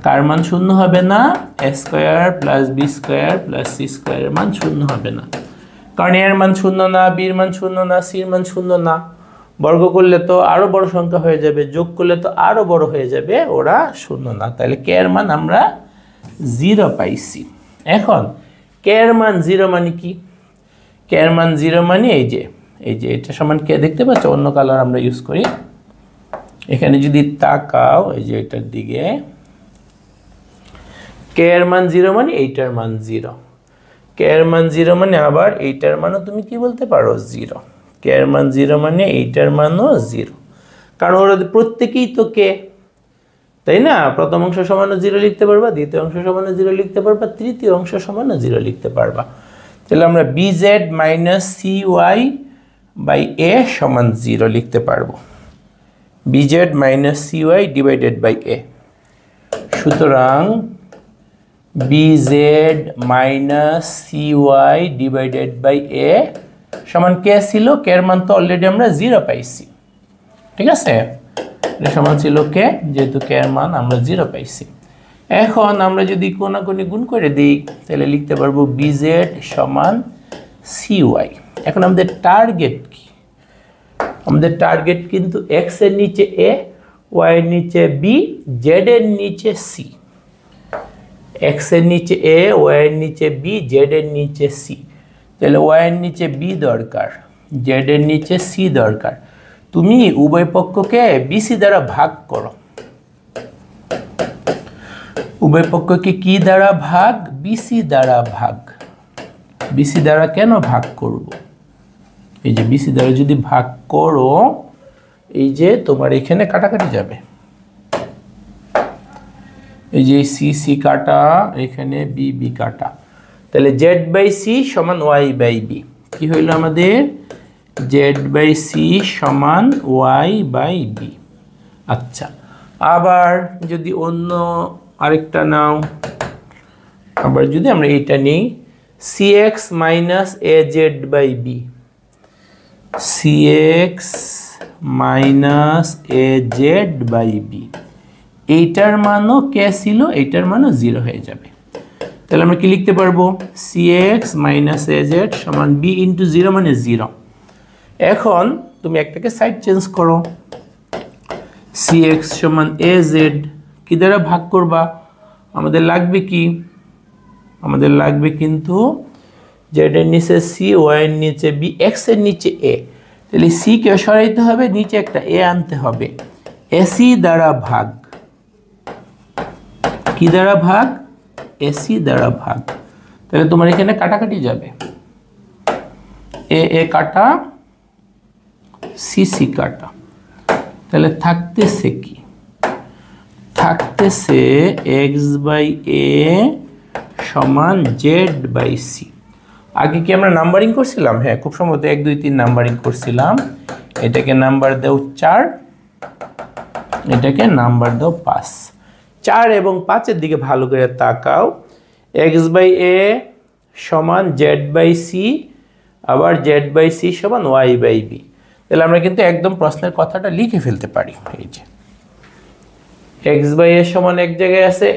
কার মান শূন্য হবে না? a square plus b square plus c স্কয়ারের মান শূন্য হবে না, কারণ এর মান শূন্য না, b এর মান শূন্য না, c এর মান শূন্য না। বর্গ করলে তো আরো বড় সংখ্যা হয়ে যাবে, যোগ করলে তো আরো বড় হয়ে যাবে, ওরা শূন্য না। তাহলে কে এর মান আমরা 0 পাইছি। এখন কে এর মান 0 মানে কি? কে এর মান 0 মানে এই যে এটা সমান কে, দেখতে পাচ্ছ? অন্য কালার আমরা ইউজ করি। এখানে যদি তাকাও এই যে এটার দিকে, কে এর মান 0 মানে এইটার মান 0, কে এর মান 0 মানে আবার এইটার মানও তুমি কি বলতে পারো 0, কে এর মান 0 মানে এইটার মানও 0, কারণ ওরা প্রত্যেকেই তো কে, তাই না? প্রথম অংশ সমান 0 লিখতে পারবা, দ্বিতীয় অংশ সমান 0 লিখতে পারবা, তৃতীয় অংশ সমান 0 লিখতে পারবা। তাহলে আমরা bz minus cy by a সমান 0 লিখতে পারবো, bz minus cy divided by a। সুতরাং bz minus cy divided by a সমান কে ছিল? কে এর মান তো অলরেডি আমরা 0 পাইছি, ঠিক আছে? এটা সমান ছিল কে, যেহেতু কে এর মান আমরা 0 পাইছি। এখন আমরা যদি কোনাকুনি গুণ করে দিই তাহলে লিখতে পারবো bz সমান cy। এখন আমাদের টার্গেট কি? আমাদের টার্গেট কিন্তু x এর নিচে a, y এর নিচে b, z এর নিচে c। x এর নিচে a, y এর নিচে b, z এর নিচে c। তাহলে y এর নিচে b দরকার, z এর নিচে c দরকার। তুমি উভয় পক্ষকে bc দ্বারা ভাগ করো। উভয় পক্ষকে কি দ্বারা ভাগ? bc দ্বারা ভাগ। bc দ্বারা কেন ভাগ করব? এই যে bc দ্বারা যদি ভাগ করো, এই যে তোমার এখানে কাটাকাটি যাবে, এই যে c c কাটা, এখানে b b কাটা, তাহলে z বাই c সমান y বাই b। কি হইল আমাদের? z বাই c সমান y বাই b। আচ্ছা, আবার যদি অন্য আরেকটা নাও, আবার যদি আমরা এইটা নিই, cx minus az by b, cx minus az by b, এইটার মানও কে ছিল, এইটার মানও 0 হয়ে যাবে। তাহলে আমরা কি লিখতে পারবো? cx মাইনাস az সমান b ইন্টু 0 মানে 0। এখন তুমি একটাকে সাইড চেঞ্জ করো, cx সমান az কি দ্বারা ভাগ করবা? আমাদের লাগবে কি? আমাদের লাগবে কিন্তু z এর নিচে c, y এর নিচে b, x এর নিচে a। তাহলে c কে সরাইতে হবে, নিচে একটা a আনতে হবে, ac দ্বারা ভাগ। কি দ্বারা ভাগ? ac দ্বারা ভাগ। তাহলে তোমার এখানে কাটাকাটি যাবে, a কাটা, c কাটা, তাহলে থাকতেছে কি? থাকতেছে x বাই a সমান z বাই c। আগে কি আমরা নাম্বারিং করছিলাম? হ্যাঁ, খুব সম্ভবত 1 2 3 নাম্বারিং করছিলাম। এটাকে নাম্বার দাও 4, এটাকে নাম্বার দাও 5। 4 এবং 5 এর দিকে ভালো করে তাকাও, x বাই a সমান z বাই c, আবার z বাই c সমান y বাই b। তাহলে আমরা কিন্তু একদম প্রশ্নের কথাটা লিখে ফেলতে পারি। এই যে x বাই a সমান এক জায়গায় আছে,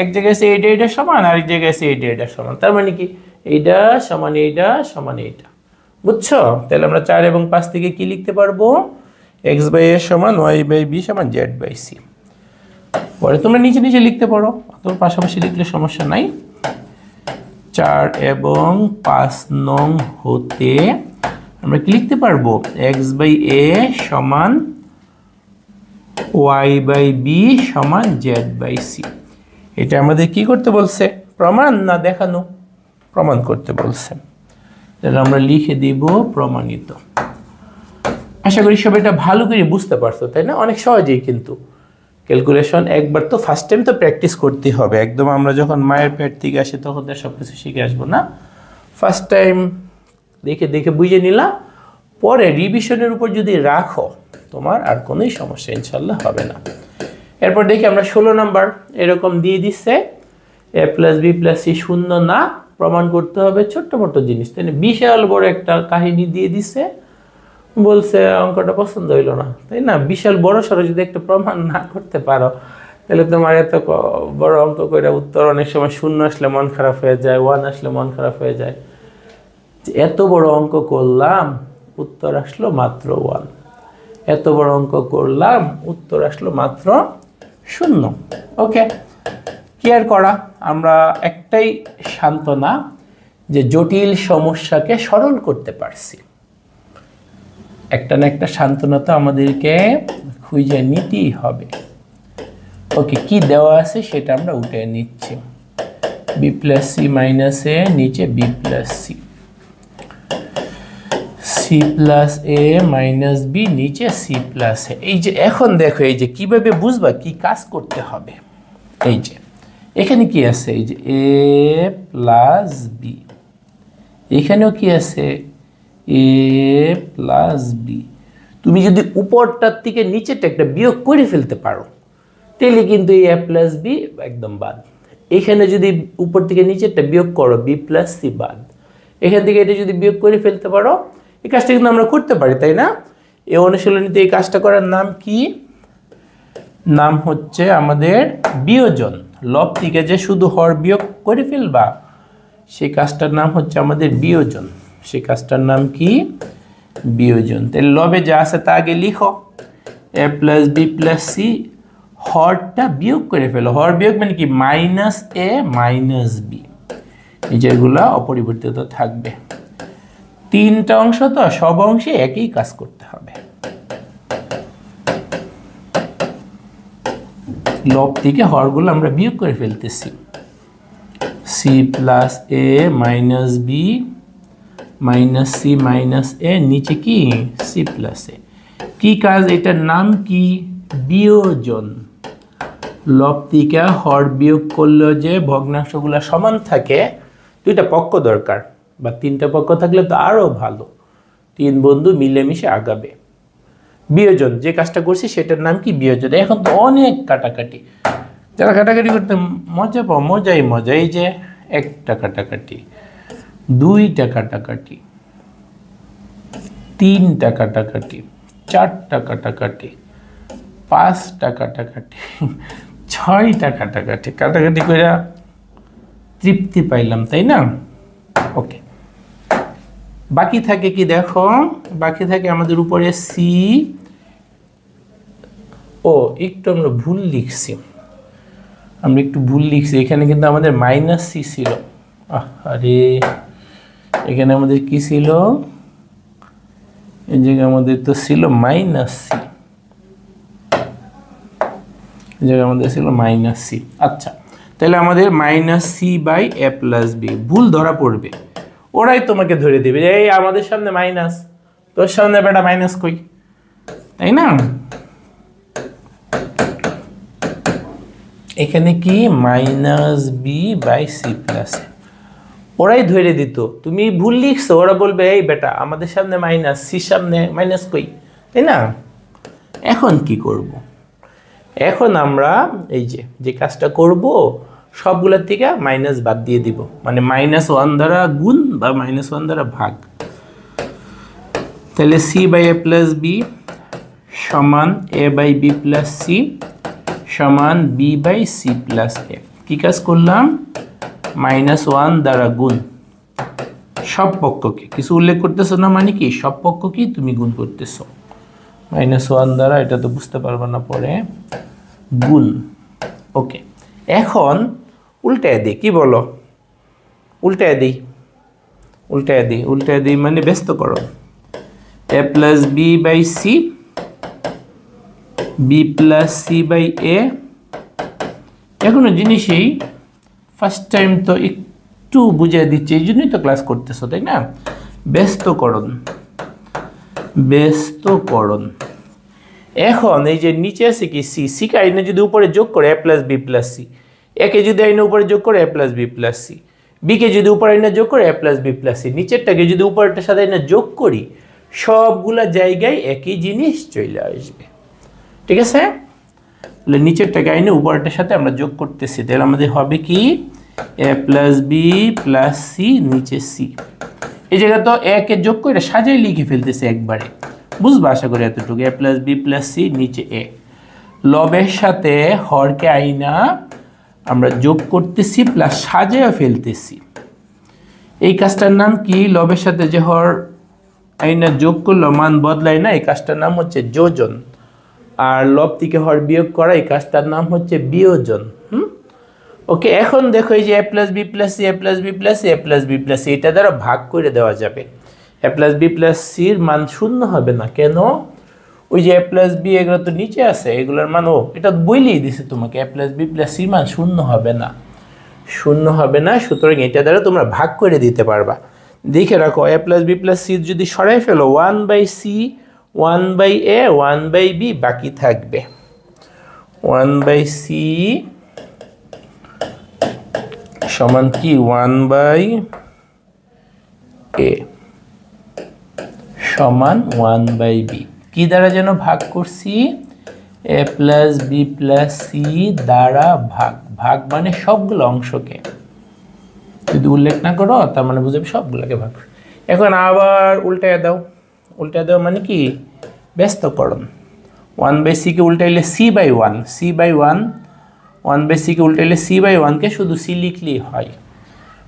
এক জায়গায় আছে এইটা সমান, আর এক জায়গায় আছে এইটা সমান। তার মানে কি? এইটা সমান এইটা সমান এইটা, বুঝছো? তাহলে আমরা 4 এবং 5 থেকে কি লিখতে পারবো? x বাই a সমান y বাই b সমান z বাই c। পরে তোমরা নিচে নিচে লিখতে পারো, তোমরা পাশাপাশি লিখলে সমস্যা নাই। 4 এবং 5 নং হতে আমরা কি লিখতে পারবো? x বাই a সমান y বাই b সমান z বাই c। এটা আমাদের কি করতে বলছে? প্রমাণ না দেখানো? প্রমাণ করতে বলছে। তাহলে আমরা লিখে দিব প্রমাণিত। আশা করি সবাই এটা ভালো করে বুঝতে পারছো, তাই না? অনেক সহজেই কিন্তু ক্যালকুলেশন একবার তো ফার্স্ট টাইম তো প্র্যাকটিস করতে হবে। একদম আমরা যখন মায়ের পেট থেকে আসি তখন তো সব কিছু শিখে আসবো না, ফার্স্ট টাইম দেখে দেখে বুঝে নিলা, পরে রিভিশনের উপর যদি রাখো তোমার আর কোনোই সমস্যা ইনশাল্লাহ হবে না। এরপর দেখি আমরা 16 নাম্বার এরকম দিয়ে দিচ্ছে a plus B plus C শূন্য না, প্রমাণ করতে হবে ছোট্ট মোটো জিনিস, তাই না? বিশাল বড় একটা কাহিনী দিয়ে দিচ্ছে, বলছে অঙ্কটা পছন্দ হইলো না, তাই না? বিশাল বড় সড়ো যদি একটা প্রমাণ না করতে পারো তাহলে তোমার এত বড় অঙ্ক করে উত্তর অনেক সময় শূন্য আসলে মন খারাপ হয়ে যায়, 1 আসলে মন খারাপ হয়ে যায়। এত বড় অঙ্ক করলাম উত্তর আসলো মাত্র 1, এত বড় অঙ্ক করলাম উত্তর আসলো মাত্র 0। ওকে, কেয়ার করা আমরা একটাই সান্ত্বনা যে জটিল সমস্যাকে সরল করতে পারছি। একটা না একটা সান্ত্বনা তো আমাদেরকে খুঁজে নিতেই হবে। ওকে, কি দেওয়া আছে সেটা আমরা উঠে নিচ্ছি। B plus c minus a, নিচে b plus c, c plus a minus b, নিচে সি প্লাস এ। এই যে এখন দেখো এই যে কিভাবে বুঝবা কি কাজ করতে হবে। এই যে এখানে কি আছে, এই যে এ প্লাস বি, এখানেও কি আছে এ প্লাস বি। তুমি যদি উপরটার থেকে নিচেরটা একটা বিয়োগ করে ফেলতে পারো তাহলে কিন্তু এ প্লাস বি একদম বাদ। এখানে যদি উপর থেকে নিচেরটা বিয়োগ করো বি প্লাস সি বাদ, এখান থেকে এটা যদি বিয়োগ করে ফেলতে পারো, এই কাজটা কিন্তু আমরা করতে পারি, তাই না? এই অনুশীলনীতে এই কাজটা করার নাম কি? নাম হচ্ছে আমাদের বিয়োজন। লব থেকে যে শুধু হর বিয়োগ করে ফেলবা সেই কাজটার নাম হচ্ছে আমাদের বিয়োজন। সেই কাজটার নাম কি? বিয়োজন। তাহলে লবে যা আছে তা আগে লিখো, এ প্লাস বি প্লাস সি, হরটা বিয়োগ করে ফেলো। হর বিয়োগ মানে কি? মাইনাস এ মাইনাস বি, এই যেগুলা অপরিবর্তিত থাকবে। তিনটা অংশ তো, সব অংশে একই কাজ করতে হবে। লব থেকে হরগুলো আমরা বিয়োগ করে ফেলতেছি। C plus a minus b minus c minus a, নিচে কি? সি প্লাস এ। কি কাজ? এটার নাম কি? বিয়োজন। লব থেকে হর বিয়োগ করলে যে ভগ্নাংশগুলো সমান থাকে, দুইটা পক্ষ দরকার, বা তিনটা পক্ষ থাকলে তো আরও ভালো, তিন বন্ধু মিলেমিশে আগাবে। বিয়োজন, যে কাজটা করছি সেটার নাম কি? বিয়োজন। এখন তো অনেক কাটাকাটি, যারা কাটাকাটি করতে মজা পাও, মজাই মজা। এই যে একটা কাটাকাটি, দুইটা কাটাকাটি, তিনটা কাটাকাটি, চারটা কাটাকাটি, পাঁচটা কাটাকাটি, ছয়টা কাটাকাটি, কাটাকাটি করে তৃপ্তি পাইলাম, তাই না? ওকে, বাকি থাকে কি দেখো, বাকি থাকে আমাদের উপরে সি। ও একটু আমরা ভুল লিখছি, এখানে কিন্তু আমাদের মাইনাস সি ছিল। আরে এখানে আমাদের কি ছিল? এই জায়গায় আমাদের তো ছিল মাইনাস সি, এই জায়গায় আমাদের ছিল মাইনাস সি। আচ্ছা, তাহলে আমাদের minus C by A plus B ভুল ধরা পড়বে, ওরাই তোমাকে ধরে দেবে এই আমাদের সামনে মাইনাস, তোর সামনে বেটা মাইনাস কই, তাই না? এখানে কি? Minus b by C plus a, ওরাই ধরে দিত। তুমি ভুল লিখছো, ওরা বলবে এই বেটা আমাদের সামনে মাইনাস, সির সামনে মাইনাস কই, তাই না? এখন কি করব? এখন আমরা এই যে কাজটা করব, সবগুলোর থেকে মাইনাস বাদ দিয়ে দিব, মানে -1 দ্বারা গুণ বা -1 দ্বারা ভাগ। তাহলে C by A plus B সমান A by B plus C সমান বি বাই সি প্লাস এ। কি কাজ করলাম? -1 দ্বারা গুণ, সব পক্ষকে, কিছু উল্লেখ করতেছো না মানে কি? সব পক্ষকেই তুমি গুণ করতেছো। -1 দ্বারা, এটা তো বুঝতে পারবে না পরে, গুণ। ওকে, এখন উল্টায় দিই, কি বলো? উল্টায় দিই মানে ব্যস্ত করো। A plus b by c, b plus c by a. এখনো জিনিসই ফার্স্ট টাইম তো একটু বুঝিয়ে দিচ্ছে, এই জন্যই তো ক্লাস করতেছো, তাই না? ব্যস্তকরণ। এখন এই যে নিচে আছে কি? সিকে আইনে যদি উপরে যোগ করে a plus B plus c, একে যদি আইনে উপরে যোগ করে a plus B plus c, বিকে যদি উপরে না যোগ করি a plus B plus c, নিচেরটাকে যদি উপরেরটার সাথে না যোগ করি সবগুলা জায়গায় একই জিনিস চলে আসবে। ঠিক আছে, তাহলে নিচেরটাকে আইনে উপরেরটার সাথে আমরা যোগ করতেছি, তাহলে আমাদের হবে কি a plus B plus C নিচে সি। এই জায়গা তো একে যোগ করে সাজাই লিখে ফেলতেছে একবারে, বুঝবা আশা করি এতটুকু। a plus B plus C নিচে এ, লবের সাথে হরকে আইনা আমরা যোগ করতেছি প্লাস সাজাইও ফেলতেছি। এই কাজটার নাম কি? লবের সাথে যে হর আইনা যোগ করলো মান বদলায় না, এই কাজটার নাম হচ্ছে যোজন। আর লব থেকে হর বিয়োগ করা, এই কাজটার নাম হচ্ছে বিয়োজন। ওকে, এখন দেখো এই যে a plus B plus C, a plus B plus C, a plus B plus C, এটা দ্বারা ভাগ করে দেওয়া যাবে। a প্লাস বি প্লাস সির মান শূন্য হবে না, কেন? ওই যে a প্লাস বি এগুলো তো নিচে আছে, এগুলোর মান এটা বইলেই দিছে তোমাকে, a প্লাস বি প্লাস সির মান শূন্য হবে না, শূন্য হবে না। সুতরাং এটা দ্বারা তোমরা ভাগ করে দিতে পারবা। দেখে রাখো a plus B plus C যদি সরাই ফেলো 1/c 1/a 1/b বাকি থাকবে 1/c সমান কি 1/a সমান 1/b। কি দ্বারা যেন ভাগ করছি? a plus B plus C দ্বারা ভাগ। ভাগ মানে সবগুলো অংশকে, যদি উল্লেখ না করো তার মানে বুঝবে সবগুলোকে ভাগ। এখন আবার উল্টায় দাও, উল্টায় দাও মানে কি? ব্যস্তকরণ। 1/c কে উল্টাইলে c/1, c/1 1/c কে উল্টাইলে c/1 কে শুধু c লিখলেই হয়,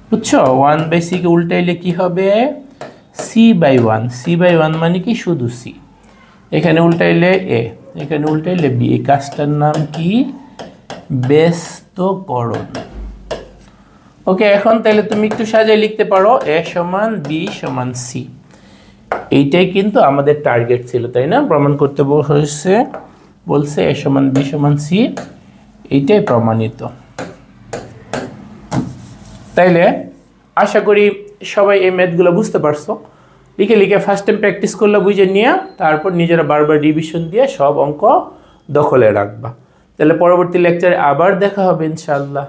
বুঝছো? 1/c কে উল্টাইলে কি হবে? c/1, c/1 মানে কি? শুধু c। এখানে উল্টাইলে a, এখানে উল্টাইলে b। এই কাজটার নাম কি? ব্যস্তকরণ। ওকে, এখন তাহলে তুমি একটু সাজিয়ে লিখতে পারো a সমান b সমান c। এইটাই কিন্তু আমাদের টার্গেট ছিল, তাই না? প্রমাণ করতে বলছে a সমান b সমান c, এইটাই প্রমাণিত। তাইলে আশা করি সবাই এই ম্যাথগুলো বুঝতে পারছো। লিখে লিখে ফার্স্ট টাইম প্র্যাকটিস করলে বুঝে নিয়ে তারপর নিজেরা বারবার রিভিশন দিয়ে সব অঙ্ক দখলে রাখবা। তাহলে পরবর্তী লেকচারে আবার দেখা হবে ইনশাআল্লাহ।